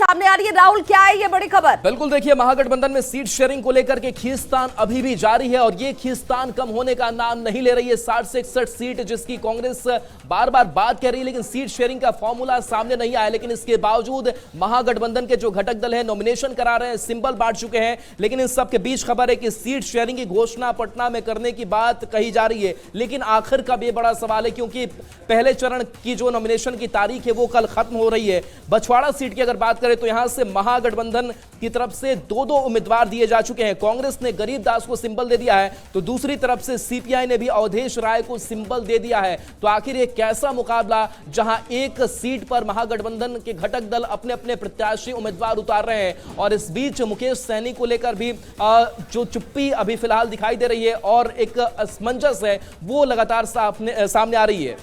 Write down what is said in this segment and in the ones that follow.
सामने आ रही है। राहुल, क्या है ये बड़ी खबर? बिल्कुल, देखिए, महागठबंधन में सीट शेयरिंग को लेकर के खींचतान अभी भी जारी है और ये खींचतान कम होने का नाम नहीं ले रही है। 60 से 61 सीट जिसकी कांग्रेस बार बार बात कर रही है, लेकिन सीट शेयरिंग का फॉर्मूला सामने नहीं आया। लेकिन इसके बावजूद महागठबंधन के जो घटक दल है नॉमिनेशन करा रहे हैं, सिंबल बांट चुके हैं। लेकिन इन सब के बीच खबर है कि सीट शेयरिंग की घोषणा पटना में करने की बात कही जा रही है। लेकिन आखिर का भी बड़ा सवाल है, क्योंकि पहले चरण की जो नॉमिनेशन की तारीख है वो कल खत्म हो रही है। बछवाड़ा सीट की अगर बात करें तो यहां से महागठबंधन की तरफ से दो उम्मीदवार दिए जा चुके हैं। कांग्रेस ने गरीब दास को सिंबल दे दिया है, तो दूसरी तरफ से सीपीआई ने भी अवधेश राय को सिंबल दे दिया है। तो आखिर ये कैसा मुकाबला, जहां एक सीट पर महागठबंधन के घटक दल अपने अपने प्रत्याशी उम्मीदवार उतार रहे हैं और इस बीच मुकेश सहनी को लेकर भी जो चुप्पी अभी फिलहाल दिखाई दे रही है और एक असमंजस है वो लगातार सामने आ रही है।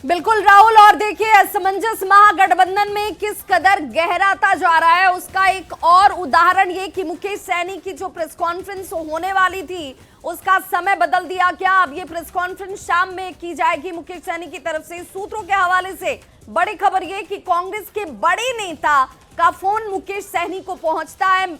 बिल्कुल राहुल, और देखिए असमंजस महागठबंधन में किस कदर गहराता जा रहा है उसका एक और उदाहरण ये कि मुकेश सहनी की जो प्रेस कॉन्फ्रेंस होने वाली थी उसका समय बदल दिया गया। अब ये प्रेस कॉन्फ्रेंस शाम में की जाएगी मुकेश सहनी की तरफ से। सूत्रों के हवाले से बड़ी खबर ये कि कांग्रेस के बड़े नेता का फोन मुकेश सहनी को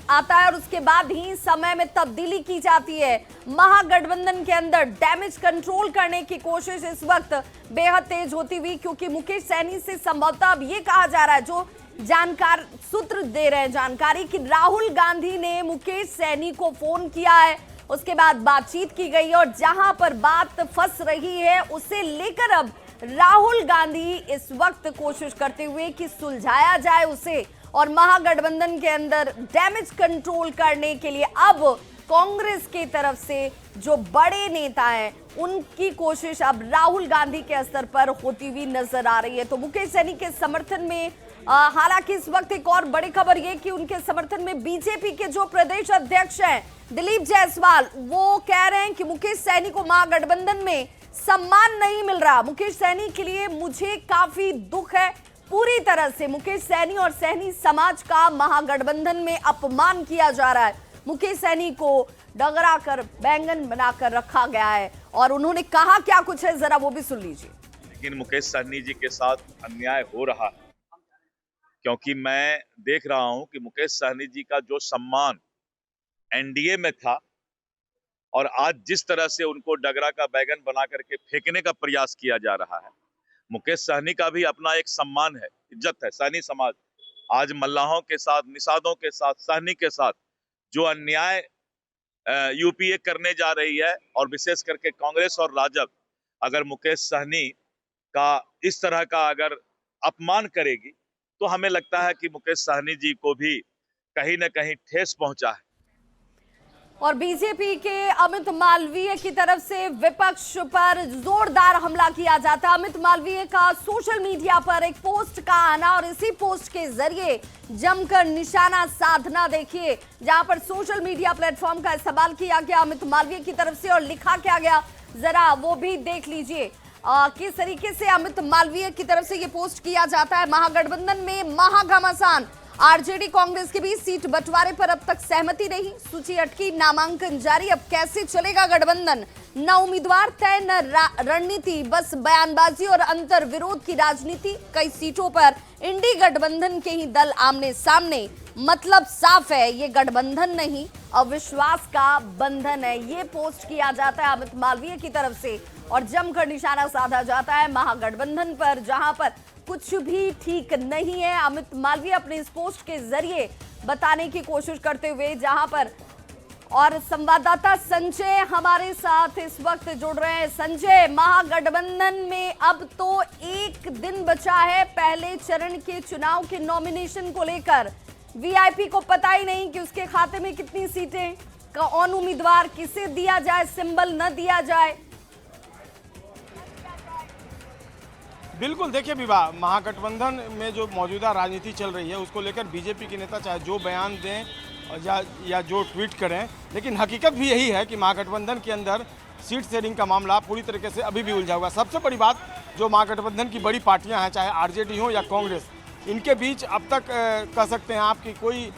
आता है और उसके बाद ही समय में तब्दीली की जाती है। महागठबंधन के अंदर डैमेज कंट्रोल करने की कोशिश इस वक्त बेहद तेज होती हुई, क्योंकि मुकेश सहनी से संभवतः अब ये कहा जा रहा है, जो जानकार सूत्र दे रहे हैं जानकारी, कि राहुल गांधी ने मुकेश सहनी को फोन किया है, उसके बाद बातचीत की गई और जहां पर बात फंस रही है उसे लेकर अब राहुल गांधी इस वक्त कोशिश करते हुए कि सुलझाया जाए उसे, और महागठबंधन के अंदर डैमेज कंट्रोल करने के लिए अब कांग्रेस की तरफ से जो बड़े नेता हैं उनकी कोशिश अब राहुल गांधी के स्तर पर होती हुई नजर आ रही है। तो मुकेश सहनी के समर्थन में हालांकि इस वक्त एक और बड़ी खबर यह कि उनके समर्थन में बीजेपी के जो प्रदेश अध्यक्ष हैं दिलीप जायसवाल, वो कह रहे हैं कि मुकेश सहनी को महागठबंधन में सम्मान नहीं मिल रहा। मुकेश सहनी के लिए मुझे काफी दुख है, पूरी तरह से मुकेश सहनी और सहनी समाज का महागठबंधन में अपमान किया जा रहा है। मुकेश सहनी को डगरा कर बैंगन बनाकर रखा गया है और उन्होंने कहा क्या कुछ है, जरा वो भी सुन लीजिए। लेकिन मुकेश सहनी जी के साथ अन्याय हो रहा है, क्योंकि मैं देख रहा हूं कि मुकेश सहनी जी का जो सम्मान एनडीए में था और आज जिस तरह से उनको डगरा का बैगन बना करके फेंकने का प्रयास किया जा रहा है। मुकेश सहनी का भी अपना एक सम्मान है, इज्जत है। सहनी समाज आज मल्लाहों के साथ, निषादों के साथ, सहनी के साथ जो अन्याय यूपीए करने जा रही है और विशेष करके कांग्रेस और राजग अगर मुकेश सहनी का इस तरह का अगर अपमान करेगी तो हमें लगता है कि मुकेश सहनी जी को भी कहीं न कहीं ठेस पहुंचा है। और बीजेपी के अमित मालवीय की तरफ से विपक्ष पर जोरदार हमला किया जाता है। अमित मालवीय का सोशल मीडिया पर एक पोस्ट का आना और इसी पोस्ट के जरिए जमकर निशाना साधना देखिए, जहां पर सोशल मीडिया प्लेटफॉर्म का इस्तेमाल किया गया अमित मालवीय की तरफ से और लिखा क्या गया, जरा वो भी देख लीजिए किस तरीके से अमित मालवीय की तरफ से ये पोस्ट किया जाता है। महागठबंधन में महाघमासान, आरजेडी कांग्रेस के बीच सीट बंटवारे पर अब तक सहमति नहीं, सूची अटकी, नामांकन जारी, अब कैसे चलेगा गठबंधन, न उम्मीदवार तय न रणनीति, बस बयानबाजी और अंतर विरोध की राजनीति, कई सीटों पर इंडी गठबंधन के ही दल आमने सामने, मतलब साफ है ये गठबंधन नहीं अविश्वास का बंधन है। ये पोस्ट किया जाता है अमित मालवीय की तरफ से और जमकर निशाना साधा जाता है महागठबंधन पर, जहां पर कुछ भी ठीक नहीं है। अमित मालवीय अपने इस पोस्ट के जरिए बताने की कोशिश करते हुए, जहां पर और संवाददाता संजय हमारे साथ इस वक्त जुड़ रहे हैं। संजय, महागठबंधन में अब तो एक दिन बचा है पहले चरण के चुनाव के नॉमिनेशन को लेकर, वीआईपी को पता ही नहीं कि उसके खाते में कितनी सीटें, कौन उम्मीदवार, किसे दिया जाए सिंबल, न दिया जाए। बिल्कुल, देखिए विवाह, महागठबंधन में जो मौजूदा राजनीति चल रही है उसको लेकर बीजेपी के नेता चाहे जो बयान दें या जो ट्वीट करें, लेकिन हकीकत भी यही है कि महागठबंधन के अंदर सीट शेयरिंग का मामला पूरी तरीके से अभी भी उलझा हुआ है। सबसे बड़ी बात, जो महागठबंधन की बड़ी पार्टियां हैं, चाहे आरजेडी हो या कांग्रेस, इनके बीच अब तक कह सकते हैं आप कि कोई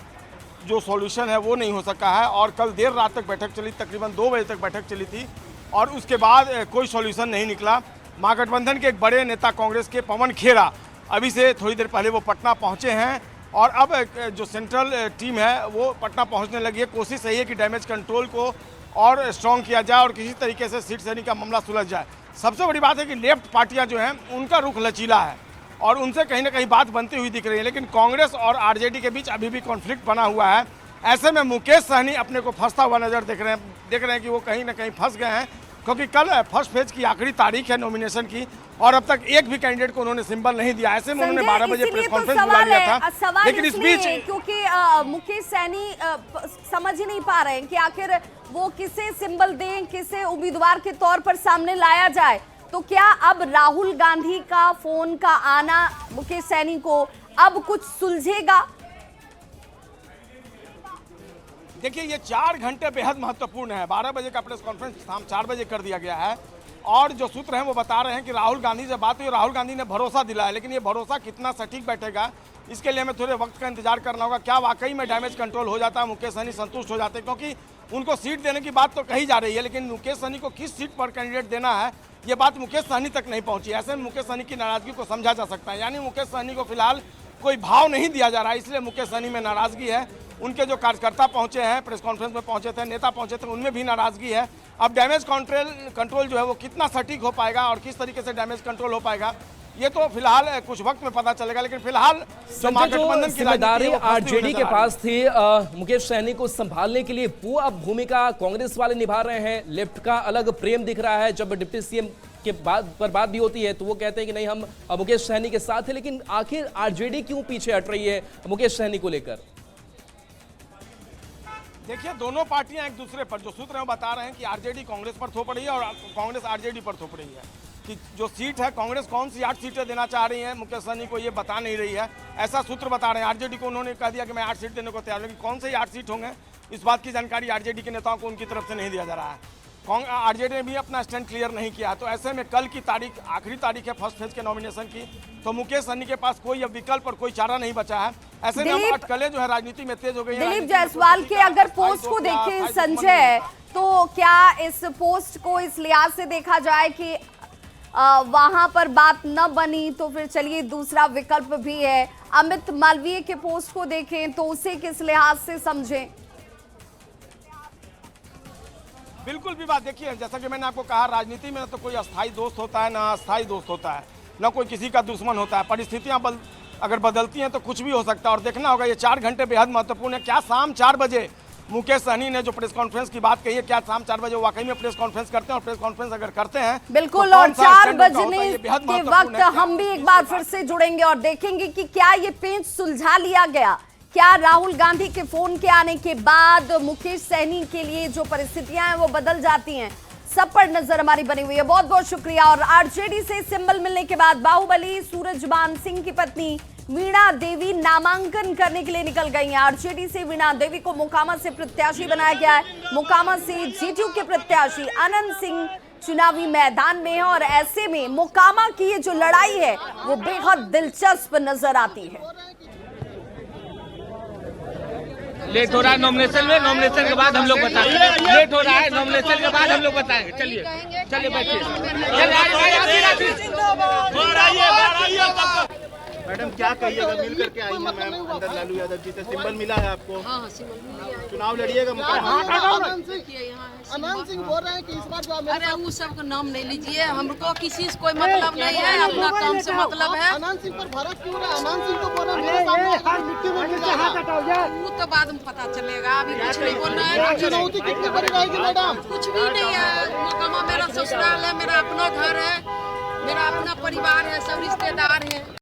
जो सॉल्यूशन है वो नहीं हो सका है। और कल देर रात तक बैठक चली, तकरीबन 2 बजे तक बैठक चली थी और उसके बाद कोई सॉल्यूशन नहीं निकला। महागठबंधन के एक बड़े नेता कांग्रेस के पवन खेरा, अभी से थोड़ी देर पहले वो पटना पहुंचे हैं और अब जो सेंट्रल टीम है वो पटना पहुंचने लगी है। कोशिश यही है कि डैमेज कंट्रोल को और स्ट्रॉन्ग किया जाए और किसी तरीके से सीट शेयरिंग का मामला सुलझ जाए। सबसे बड़ी बात है कि लेफ्ट पार्टियां जो हैं उनका रुख लचीला है और उनसे कहीं ना कहीं बात बनती हुई दिख रही है, लेकिन कांग्रेस और आरजेडी के बीच अभी भी कॉन्फ्लिक्ट बना हुआ है। ऐसे में मुकेश सहनी अपने को फंसता हुआ नजर देख रहे हैं कि वो कहीं ना कहीं फंस गए हैं, क्योंकि कल फर्स्ट फेज की आखिरी तारीख है नॉमिनेशन की और अब तक एक भी कैंडिडेट को उन्होंने सिंबल नहीं दिया। ऐसे में उन्होंने 12 बजे प्रेस कॉन्फ्रेंस बुला लिया था, लेकिन इस बीच क्योंकि मुकेश सहनी समझ ही नहीं पा रहे हैं कि आखिर वो किसे सिंबल दें, किसे उम्मीदवार के तौर पर सामने लाया जाए। तो क्या अब राहुल गांधी का फोन का आना मुकेश सहनी को अब कुछ सुलझेगा? देखिए, ये 4 घंटे बेहद महत्वपूर्ण है। 12 बजे का प्रेस कॉन्फ्रेंस शाम 4 बजे कर दिया गया है और जो सूत्र हैं वो बता रहे हैं कि राहुल गांधी से बात हुई, राहुल गांधी ने भरोसा दिलाया, लेकिन ये भरोसा कितना सटीक बैठेगा इसके लिए हमें थोड़े वक्त का इंतजार करना होगा। क्या वाकई में डैमेज कंट्रोल हो जाता है, मुकेश सहनी संतुष्ट हो जाते हैं? क्योंकि उनको सीट देने की बात तो कही जा रही है, लेकिन मुकेश सहनी को किस सीट पर कैंडिडेट देना है ये बात मुकेश सहनी तक नहीं पहुंची। ऐसे में मुकेश सहनी की नाराजगी को समझा जा सकता है, यानी मुकेश सहनी को फिलहाल कोई भाव नहीं दिया जा रहा है, इसलिए मुकेश सहनी में नाराजगी है। उनके जो कार्यकर्ता पहुंचे हैं, प्रेस कॉन्फ्रेंस में पहुंचे थे, नेता पहुंचे थे, उनमें भी नाराजगी है। अब डैमेज कंट्रोल जो है वो कितना सटीक हो पाएगा और किस तरीके से डैमेज कंट्रोल हो पाएगा ये तो फिलहाल कुछ वक्त में पता चलेगा, लेकिन फिलहाल जो जिम्मेदारी आरजेडी के पास थी मुकेश सहनी को संभालने के लिए, वो अब भूमिका कांग्रेस वाले निभा रहे हैं। लेफ्ट का अलग प्रेम दिख रहा है। जब डिप्टी सीएम के बात भी होती है तो वो कहते हैं कि नहीं, हम मुकेश सहनी के साथ है, लेकिन आखिर आरजेडी क्यों पीछे हट रही है मुकेश सहनी को लेकर? देखिए, दोनों पार्टियां एक दूसरे पर, जो सूत्र हैं वो बता रहे हैं कि आरजेडी कांग्रेस पर थोप रही है और कांग्रेस आरजेडी पर थोप रही है कि जो सीट है कांग्रेस कौन सी 8 सीटें देना चाह रही है मुकेश सहनी को ये बता नहीं रही है, ऐसा सूत्र बता रहे हैं। आरजेडी को उन्होंने कह दिया कि मैं 8 सीट देने को तैयार हूं, लेकिन कौन से 8 सीट होंगे इस बात की जानकारी आरजेडी के नेताओं को उनकी तरफ से नहीं दिया जा रहा है। आरजेडी ने भी अपना स्टैंड क्लियर नहीं किया। तो ऐसे में कल की तारीख आखिरी तारीख है फर्स्ट फेज के नॉमिनेशन की, तो मुकेश सहनी के पास कोई अब विकल्प और कोई चारा नहीं बचा है। ऐसे में अटकलें जो है राजनीति में तेज हो गई है। दिलीप जायसवाल के अगर पोस्ट को देखें संजय, तो क्या इस पोस्ट को इस लिहाज से देखा जाए कि वहां पर बात न बनी तो फिर चलिए दूसरा विकल्प भी है। अमित मालवीय के पोस्ट को देखें तो उसे किस लिहाज से समझें? बिल्कुल भी बात, देखिए जैसा कि मैंने आपको कहा, राजनीति में ना तो कोई अस्थायी दोस्त होता है ना अस्थायी दोस्त होता है, ना कोई किसी का दुश्मन होता है। परिस्थितियां अगर बदलती हैं तो कुछ भी हो सकता है और देखना होगा। ये 4 घंटे बेहद महत्वपूर्ण है। क्या शाम 4 बजे मुकेश सहनी ने जो प्रेस कॉन्फ्रेंस की बात कही है, क्या शाम 4 बजे वाकई में प्रेस कॉन्फ्रेंस करते हैं? और प्रेस कॉन्फ्रेंस अगर करते हैं बिल्कुल, तो और 4 बजने के वक्त हम भी एक बार फिर से जुड़ेंगे और देखेंगे कि क्या ये पेंच सुलझा लिया गया। क्या राहुल गांधी के फोन के आने के बाद मुकेश सहनी के लिए जो परिस्थितियां हैं वो बदल जाती हैं? सब पर नजर हमारी बनी हुई है। बहुत बहुत शुक्रिया। और आरजेडी से सिंबल मिलने के बाद बाहुबली सूरजबान सिंह की पत्नी वीणा देवी नामांकन करने के लिए निकल गई हैं। आरजेडी से वीणा देवी को मोकामा से प्रत्याशी बनाया गया है। मोकामा से जेडीयू के प्रत्याशी अनंत सिंह चुनावी मैदान में है और ऐसे में मोकामा की ये जो लड़ाई है वो बेहद दिलचस्प नजर आती है। लेट हो रहा है नॉमिनेशन में, नॉमिनेशन के बाद हम लोग बताएंगे। लेट हो रहा है नॉमिनेशन के बाद हम लोग बताएंगे। चलिए चलिए बैठिए। मैडम क्या कहिएगा, मिल करके आई है मैम अंदर लालू यादव जी से, सिंबल मिला है आपको? हाँ, सिंबल मिल गया है। चुनाव लड़िएगा अनंत सिंह बोल रहे हैं कि इस बार जो अरे वो सब का नाम नहीं लीजिए, हमको किसी से कोई मतलब नहीं है, अपना काम से मतलब है। अनंत सिंह पर भड़क क्यों रहा है? अनंत सिंह को बोल रहे हैं वो तो बाद में पता चलेगा, अभी कुछ नहीं बोल रहे हैं। चुनौती कितनी बड़ी रहेगी मैडम? कुछ भी नहीं है। मोकामा मेरा ससुराल है, मेरा अपना घर है, मेरा अपना परिवार है, सब रिश्तेदार है।